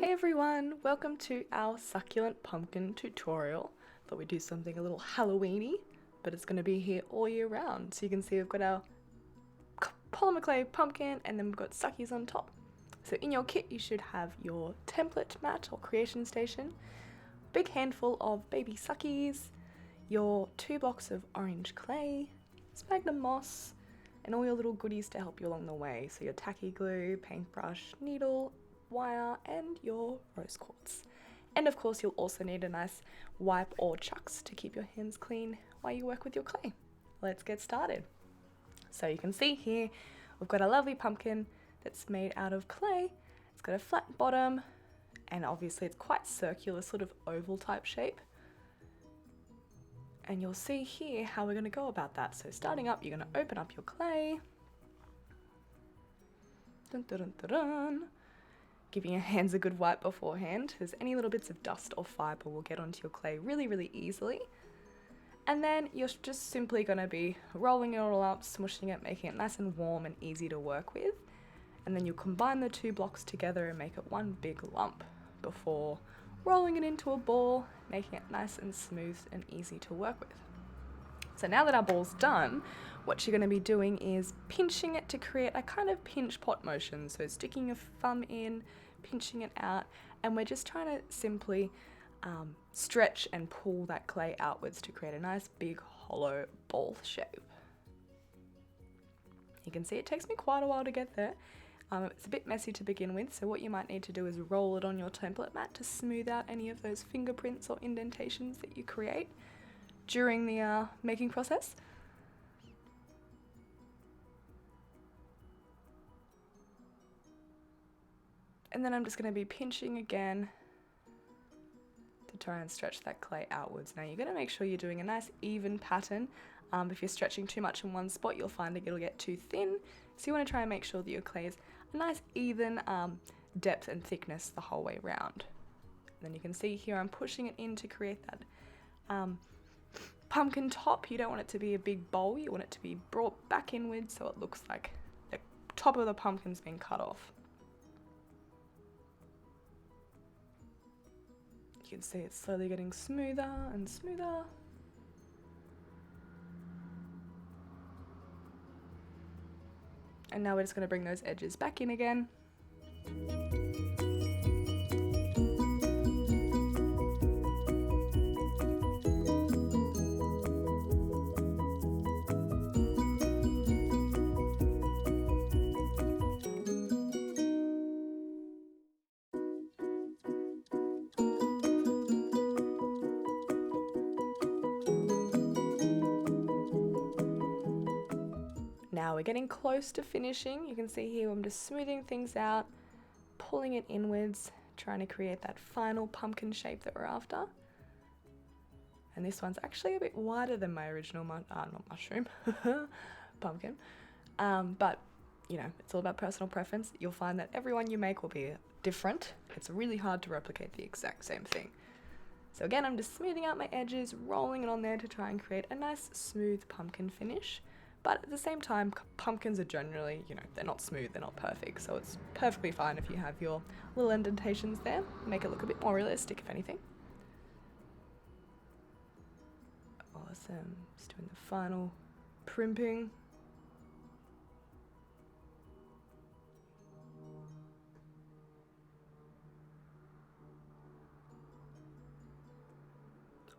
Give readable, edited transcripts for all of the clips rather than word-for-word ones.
Hey everyone, welcome to our succulent pumpkin tutorial. Thought we'd do something a little Halloweeny, but it's going to be here all year round. So you can see we've got our polymer clay pumpkin and then we've got suckies on top. So in your kit you should have your template mat or creation station, a big handful of baby suckies, your 2 blocks of orange clay, sphagnum moss, and all your little goodies to help you along the way. So your tacky glue, paintbrush, needle, wire, and your rose quartz. And of course you'll also need a nice wipe or chucks to keep your hands clean while you work with your clay. Let's get started. So you can see here we've got a lovely pumpkin that's made out of clay. It's got a flat bottom and obviously it's quite circular, sort of oval type shape. And you'll see here how we're going to go about that. So starting up, you're going to open up your clay. Dun, dun, dun, dun, dun. Giving your hands a good wipe beforehand, because any little bits of dust or fibre will get onto your clay really easily. And then you're just simply going to be rolling it all up, smushing it, making it nice and warm and easy to work with. And then you'll combine the 2 blocks together and make it one big lump before rolling it into a ball, making it nice and smooth and easy to work with. So now that our ball's done, what you're going to be doing is pinching it to create a kind of pinch pot motion. So sticking your thumb in, pinching it out, and we're just trying to simply stretch and pull that clay outwards to create a nice big hollow ball shape. You can see it takes me quite a while to get there. It's a bit messy to begin with, so what you might need to do is roll it on your template mat to smooth out any of those fingerprints or indentations that you create during the making process. And then I'm just going to be pinching again to try and stretch that clay outwards. Now you're going to make sure you're doing a nice even pattern. If you're stretching too much in one spot, you'll find it'll get too thin. So you want to try and make sure that your clay is a nice even depth and thickness the whole way around. And then you can see here I'm pushing it in to create that pumpkin top. You don't want it to be a big bowl, you want it to be brought back inwards so it looks like the top of the pumpkin's been cut off. You can see it's slowly getting smoother and smoother. And now we're just going to bring those edges back in again. Now we're getting close to finishing. You can see here I'm just smoothing things out, pulling it inwards, trying to create that final pumpkin shape that we're after. And this one's actually a bit wider than my original pumpkin. But you know, it's all about personal preference. You'll find that every one you make will be different. It's really hard to replicate the exact same thing. So again, I'm just smoothing out my edges, rolling it on there to try and create a nice smooth pumpkin finish. But at the same time, pumpkins are generally, you know, they're not smooth, they're not perfect. So it's perfectly fine if you have your little indentations there. Make it look a bit more realistic, if anything. Awesome. Just doing the final primping.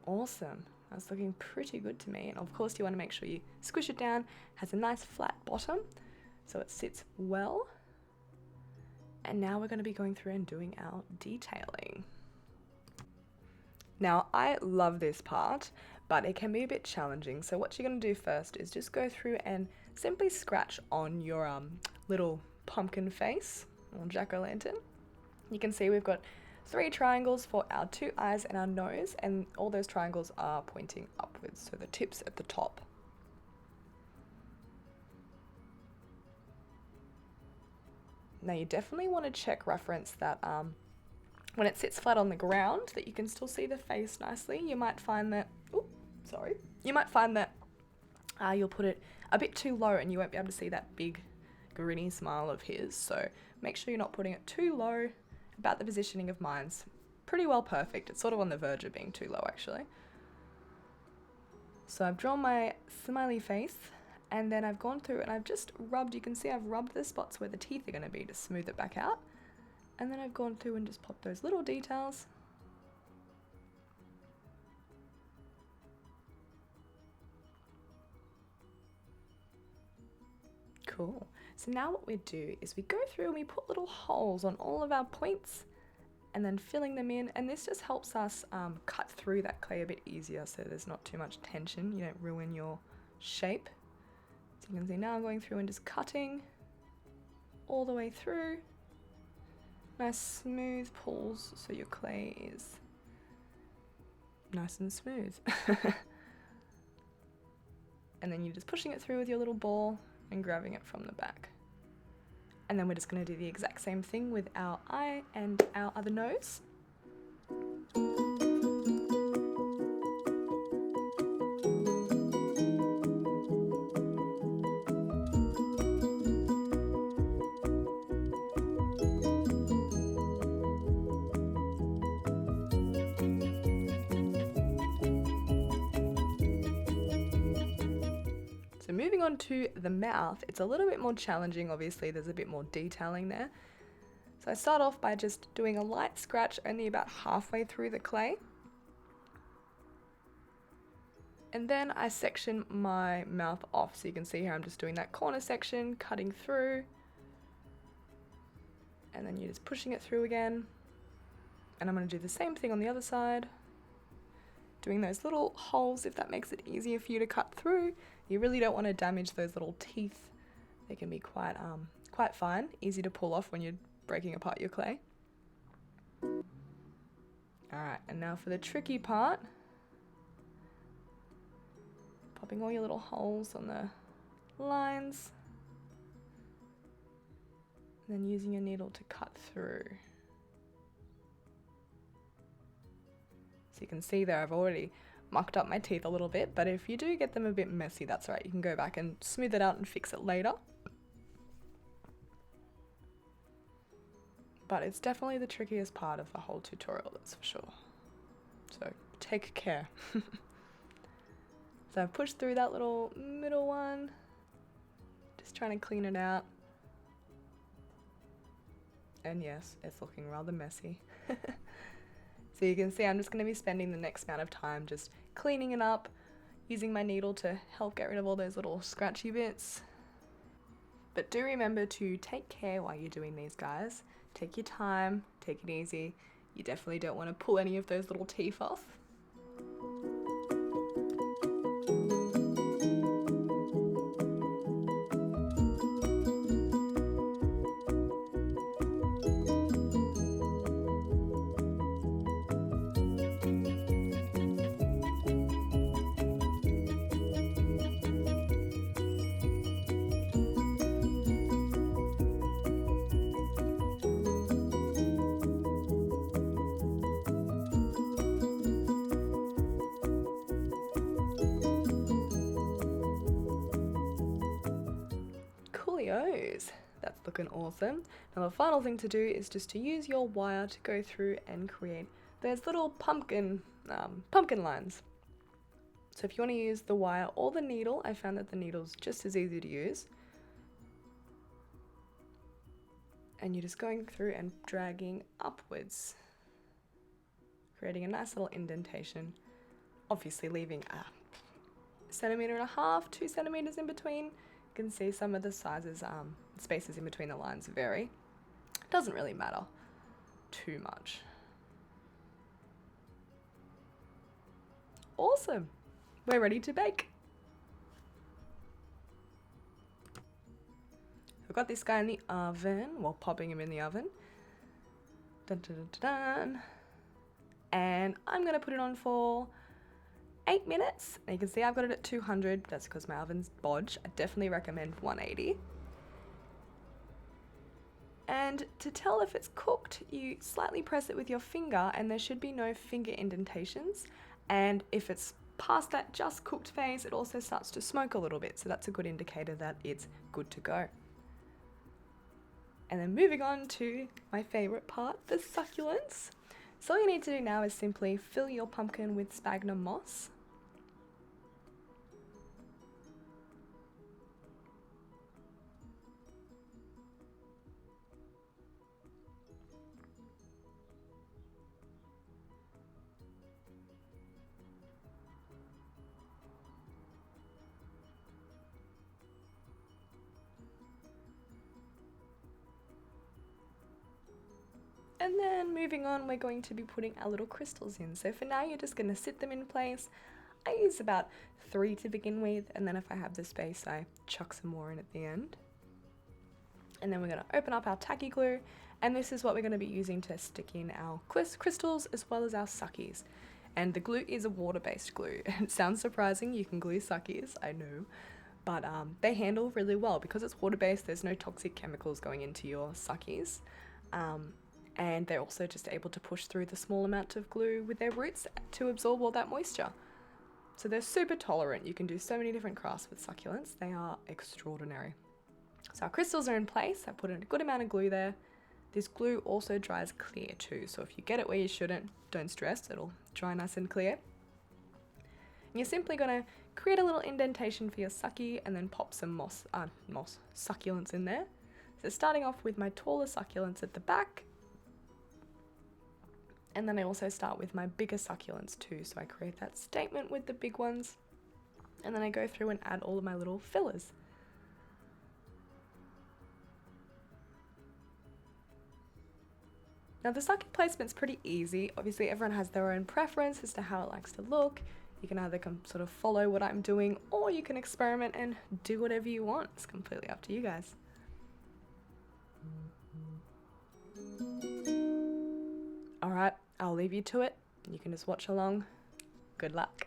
Awesome. That's looking pretty good to me. And of course you want to make sure you squish it down. It has a nice flat bottom so it sits well. And now we're going to be going through and doing our detailing. Now I love this part, but it can be a bit challenging. So what you're going to do first is just go through and simply scratch on your little pumpkin face or jack-o'-lantern. You can see we've got 3 triangles for our 2 eyes and our nose, and all those triangles are pointing upwards, so the tips at the top. Now you definitely want to check reference that when it sits flat on the ground that you can still see the face nicely. You might find that, you'll put it a bit too low and you won't be able to see that big grinny smile of his. So make sure you're not putting it too low about the positioning of mine's pretty well perfect. It's sort of on the verge of being too low actually. So I've drawn my smiley face, and then I've gone through and I've just rubbed, you can see I've rubbed the spots where the teeth are going to be to smooth it back out. And then I've gone through and just popped those little details. Cool. So now what we do is we go through and we put little holes on all of our points and then filling them in, and this just helps us cut through that clay a bit easier so there's not too much tension, you don't ruin your shape. So you can see now I'm going through and just cutting all the way through. Nice smooth pulls so your clay is nice and smooth. And then you're just pushing it through with your little ball and grabbing it from the back. And then we're just going to do the exact same thing with our eye and our other nose. So moving on to the mouth, it's a little bit more challenging, obviously there's a bit more detailing there. So I start off by just doing a light scratch only about halfway through the clay. And then I section my mouth off, so you can see here I'm just doing that corner section, cutting through. And then you're just pushing it through again. And I'm going to do the same thing on the other side. Doing those little holes if that makes it easier for you to cut through. You really don't want to damage those little teeth. They can be quite fine, easy to pull off when you're breaking apart your clay. Alright, and now for the tricky part. Popping all your little holes on the lines. And then using your needle to cut through. So you can see there I've already mucked up my teeth a little bit, but if you do get them a bit messy, that's right. You can go back and smooth it out and fix it later. But it's definitely the trickiest part of the whole tutorial, that's for sure. So take care. So I've pushed through that little middle one, just trying to clean it out. And yes, it's looking rather messy. So you can see I'm just going to be spending the next amount of time just cleaning it up, using my needle to help get rid of all those little scratchy bits. But do remember to take care while you're doing these, guys. Take your time, take it easy. You definitely don't want to pull any of those little teeth off. Coolios. That's looking awesome. Now the final thing to do is just to use your wire to go through and create those little pumpkin lines. So if you want to use the wire or the needle, I found that the needle's just as easy to use. And you're just going through and dragging upwards, creating a nice little indentation, obviously leaving a 1.5 cm, 2 centimeters in between. You can see some of the sizes, spaces in between the lines vary. Doesn't really matter too much. Awesome, we're ready to bake. I've got this guy in the oven, well, popping him in the oven. Dun, dun, dun, dun, dun. And I'm gonna put it on for 8 minutes. And you can see I've got it at 200. That's because my oven's bodge. I definitely recommend 180. And to tell if it's cooked, you slightly press it with your finger and there should be no finger indentations. And if it's past that just cooked phase, it also starts to smoke a little bit. So that's a good indicator that it's good to go. And then moving on to my favorite part, the succulents. So all you need to do now is simply fill your pumpkin with sphagnum moss. And then moving on, we're going to be putting our little crystals in. So for now, you're just going to sit them in place. I use about 3 to begin with, and then if I have the space, I chuck some more in at the end. And then we're going to open up our tacky glue, and this is what we're going to be using to stick in our crystals as well as our suckies. And the glue is a water-based glue. It sounds surprising, you can glue suckies, I know, but they handle really well. Because it's water-based, there's no toxic chemicals going into your suckies. And they're also just able to push through the small amount of glue with their roots to absorb all that moisture. So they're super tolerant. You can do so many different crafts with succulents. They are extraordinary. So our crystals are in place. I put in a good amount of glue there. This glue also dries clear too. So if you get it where you shouldn't, don't stress. It'll dry nice and clear. And you're simply going to create a little indentation for your sucky and then pop some succulents in there. So starting off with my taller succulents at the back. And then I also start with my bigger succulents too, so I create that statement with the big ones. And then I go through and add all of my little fillers. Now the sucky placement's pretty easy. Obviously everyone has their own preference as to how it likes to look. You can either sort of follow what I'm doing, or you can experiment and do whatever you want. It's completely up to you guys. Alright, I'll leave you to it. You can just watch along. Good luck.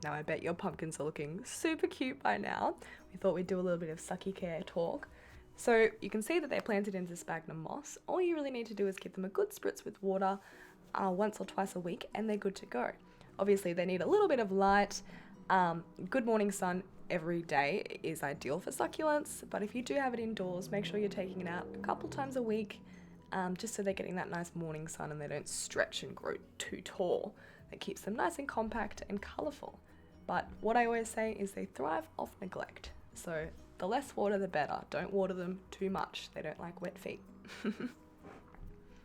Now I bet your pumpkins are looking super cute by now. We thought we'd do a little bit of sucky care talk. So you can see that they're planted into sphagnum moss. All you really need to do is give them a good spritz with water once or twice a week and they're good to go. Obviously they need a little bit of light. Good morning sun every day is ideal for succulents, but if you do have it indoors, make sure you're taking it out a couple times a week just so they're getting that nice morning sun and they don't stretch and grow too tall. That keeps them nice and compact and colourful. But what I always say is they thrive off neglect. So the less water, the better. Don't water them too much. They don't like wet feet.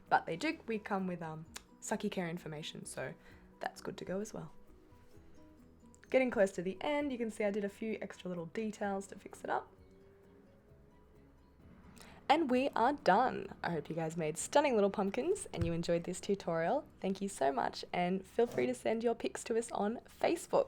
But we come with sucky care information, so that's good to go as well. Getting close to the end, you can see I did a few extra little details to fix it up. And we are done. I hope you guys made stunning little pumpkins and you enjoyed this tutorial. Thank you so much, and feel free to send your pics to us on Facebook.